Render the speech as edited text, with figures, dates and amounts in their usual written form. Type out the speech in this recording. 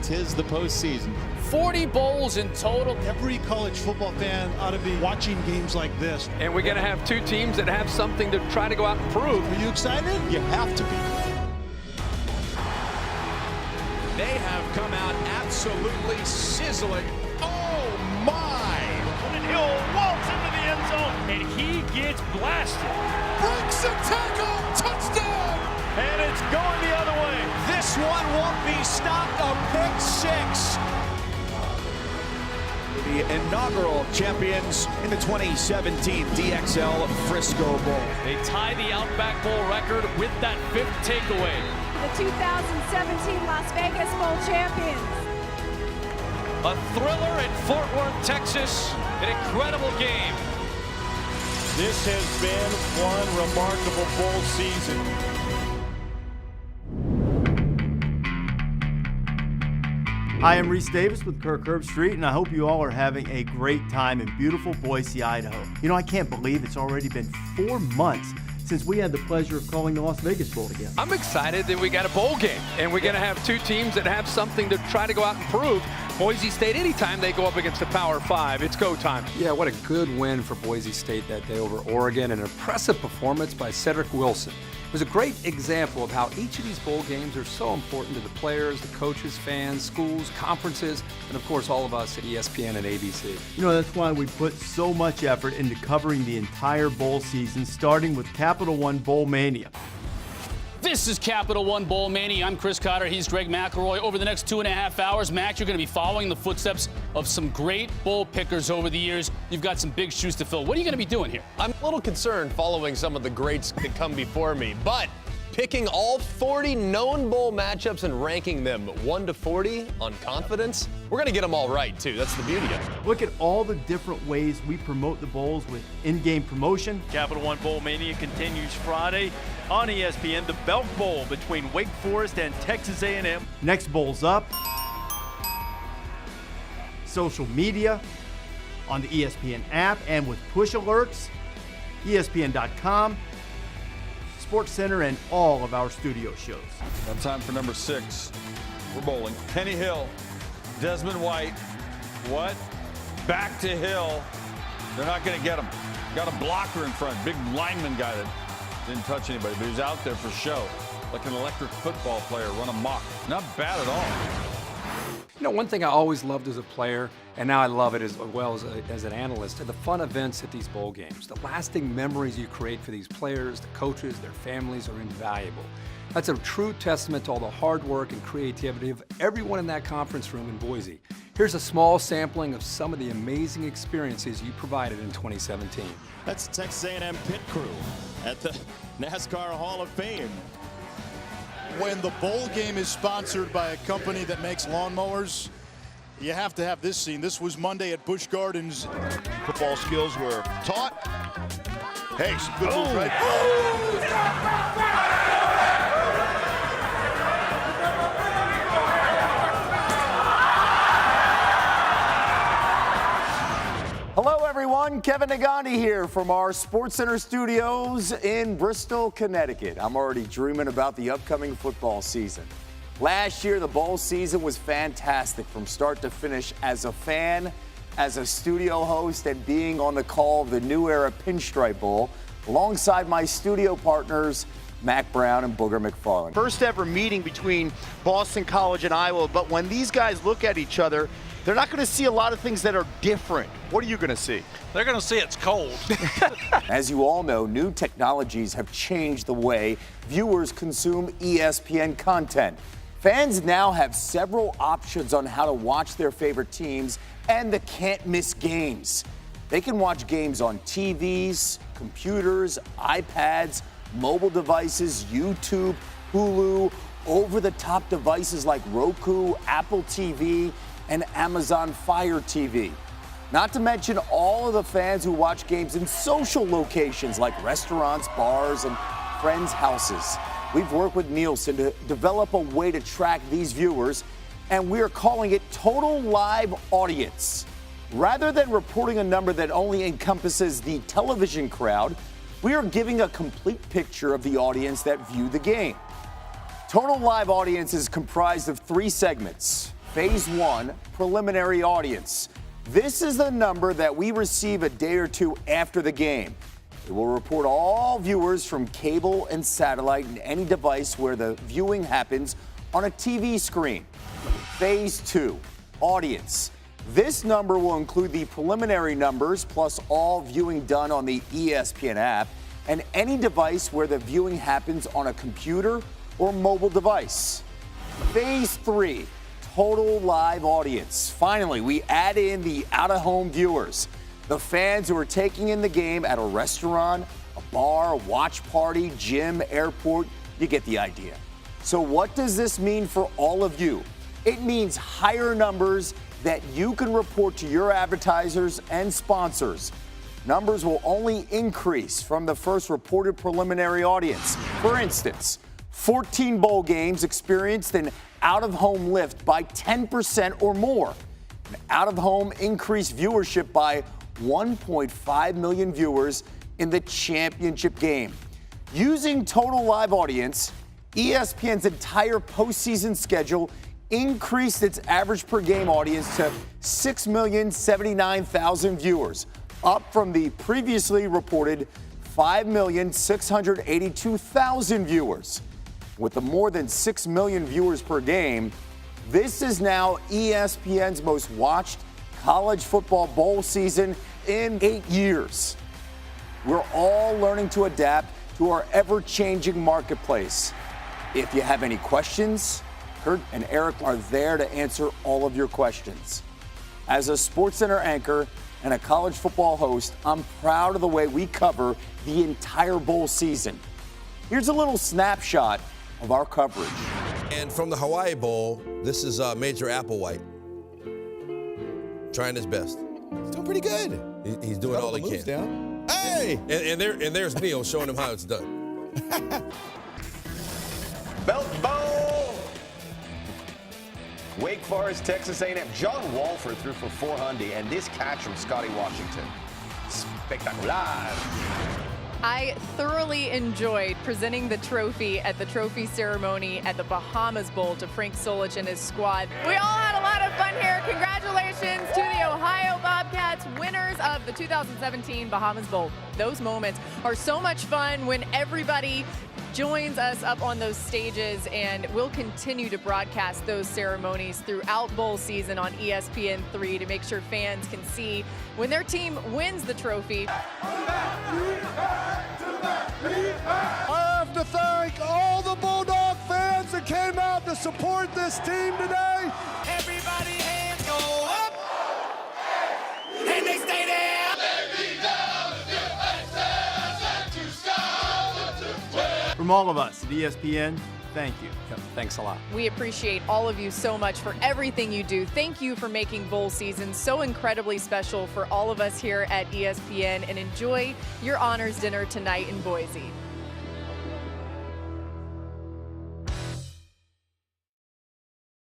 'tis the postseason. 40 bowls in total. Every college football fan ought to be watching games like this. And we're going to have two teams that have something to try to go out and prove. Are you excited? You have to be. They have come out absolutely sizzling. Oh, my! And he'll waltz into the end zone, and he gets blasted. Breaks a tackle! Touchdown! And it's going the other way. This one won't be stopped. A pick six. The inaugural champions in the 2017 DXL Frisco Bowl. They tie the Outback Bowl record with that 5th takeaway. The 2017 Las Vegas Bowl champions. A thriller at Fort Worth, Texas. An incredible game. This has been one remarkable bowl season. Hi, I'm Reese Davis with Kirk Herbstreit, and I hope you all are having a great time in beautiful Boise, Idaho. You know, I can't believe it's already been 4 months since we had the pleasure of calling the Las Vegas Bowl together. I'm excited that we got a bowl game, and we're going to have two teams that have something to try to go out and prove. Boise State, anytime they go up against the Power 5, it's go time. Yeah, what a good win for Boise State that day over Oregon. An impressive performance by Cedric Wilson. It was a great example of how each of these bowl games are so important to the players, the coaches, fans, schools, conferences, and of course all of us at ESPN and ABC. You know, that's why we put so much effort into covering the entire bowl season, starting with Capital One Bowl Mania. This is Capital One Bowl Mania. I'm Chris Cotter. He's Greg McElroy. Over the next 2.5 hours, Max, you're going to be following the footsteps of some great bowl pickers over the years. You've got some big shoes to fill. What are you going to be doing here? I'm a little concerned following some of the greats that come before me, but picking all 40 known bowl matchups and ranking them 1 to 40 on confidence, we're going to get them all right, too. That's the beauty of it. Look at all the different ways we promote the bowls with in-game promotion. Capital One Bowl Mania continues Friday on ESPN. The Belk Bowl between Wake Forest and Texas A&M. Next bowl's up. Social media, on the ESPN app, and with push alerts, ESPN.com, SportsCenter, and all of our studio shows. Now time for number 6. We're bowling. Kenny Hill, Desmond White. What? Back to Hill. They're not going to get him. Got a blocker in front. Big lineman guy that didn't touch anybody, but he was out there for show. Like an electric football player, run amok. Not bad at all. You know, one thing I always loved as a player, and now I love it as well as an analyst, are the fun events at these bowl games. The lasting memories you create for these players, the coaches, their families are invaluable. That's a true testament to all the hard work and creativity of everyone in that conference room in Boise. Here's a small sampling of some of the amazing experiences you provided in 2017. That's the Texas A&M pit crew at the NASCAR Hall of Fame. When the bowl game is sponsored by a company that makes lawnmowers, you have to have this scene. This was Monday at Busch Gardens. Football skills were taught. Hey, some good moves, right? Hello, everyone. Kevin Nagandi here from our SportsCenter studios in Bristol, Connecticut. I'm already dreaming about the upcoming football season. Last year, the bowl season was fantastic from start to finish as a fan, as a studio host, and being on the call of the New Era Pinstripe Bowl alongside my studio partners, Mac Brown and Booger McFarland. First ever meeting between Boston College and Iowa, but when these guys look at each other, they're not going to see a lot of things that are different. What are you going to see? They're going to see it's cold. As you all know, new technologies have changed the way viewers consume ESPN content. Fans now have several options on how to watch their favorite teams and the can't-miss games. They can watch games on TVs, computers, iPads, mobile devices, YouTube, Hulu, over-the-top devices like Roku, Apple TV, and Amazon Fire TV. Not to mention all of the fans who watch games in social locations like restaurants, bars, and friends' houses. We've worked with Nielsen to develop a way to track these viewers, and we are calling it Total Live Audience. Rather than reporting a number that only encompasses the television crowd, we are giving a complete picture of the audience that view the game. Total Live Audience is comprised of 3 segments. Phase 1, preliminary audience. This is the number that we receive a day or two after the game. It will report all viewers from cable and satellite and any device where the viewing happens on a TV screen. Phase 2, audience. This number will include the preliminary numbers plus all viewing done on the ESPN app and any device where the viewing happens on a computer or mobile device. Phase 3, total live audience. Finally, we add in the out-of-home viewers, the fans who are taking in the game at a restaurant, a bar, a watch party, gym, airport. You get the idea. So what does this mean for all of you? It means higher numbers that you can report to your advertisers and sponsors. Numbers will only increase from the first reported preliminary audience. For instance, 14 bowl games experienced an out-of-home lift by 10% or more. And out-of-home increased viewership by 1.5 million viewers in the championship game. Using total live audience, ESPN's entire postseason schedule increased its average per game audience to 6,079,000 viewers, up from the previously reported 5,682,000 viewers. With the more than 6 million viewers per game, this is now ESPN's most watched college football bowl season in 8 years. We're all learning to adapt to our ever-changing marketplace. If you have any questions, Kurt and Eric are there to answer all of your questions. As a SportsCenter anchor and a college football host, I'm proud of the way we cover the entire bowl season. Here's a little snapshot of our coverage. And from the Hawaii Bowl, this is Major Applewhite. Trying his best. He's doing pretty good. He's doing all he can. Down. Hey! And there's Neil showing him how it's done. Belt Bowl! Wake Forest, Texas A&M. John Walford threw for 400, and this catch from Scotty Washington. Spectacular. I thoroughly enjoyed presenting the trophy at the trophy ceremony at the Bahamas Bowl to Frank Solich and his squad. We all had a lot of fun here. Congratulations to the Ohio Bobcats, winners of the 2017 Bahamas Bowl. Those moments are so much fun when everybody joins us up on those stages, and we'll continue to broadcast those ceremonies throughout bowl season on ESPN3 to make sure fans can see when their team wins the trophy. I have to thank all the Bulldog fans that came out to support this team today. Everybody hands go up, and they stay there. From all of us at ESPN, thank you. Thanks a lot. We appreciate all of you so much for everything you do. Thank you for making bowl season so incredibly special for all of us here at ESPN, and enjoy your honors dinner tonight in Boise.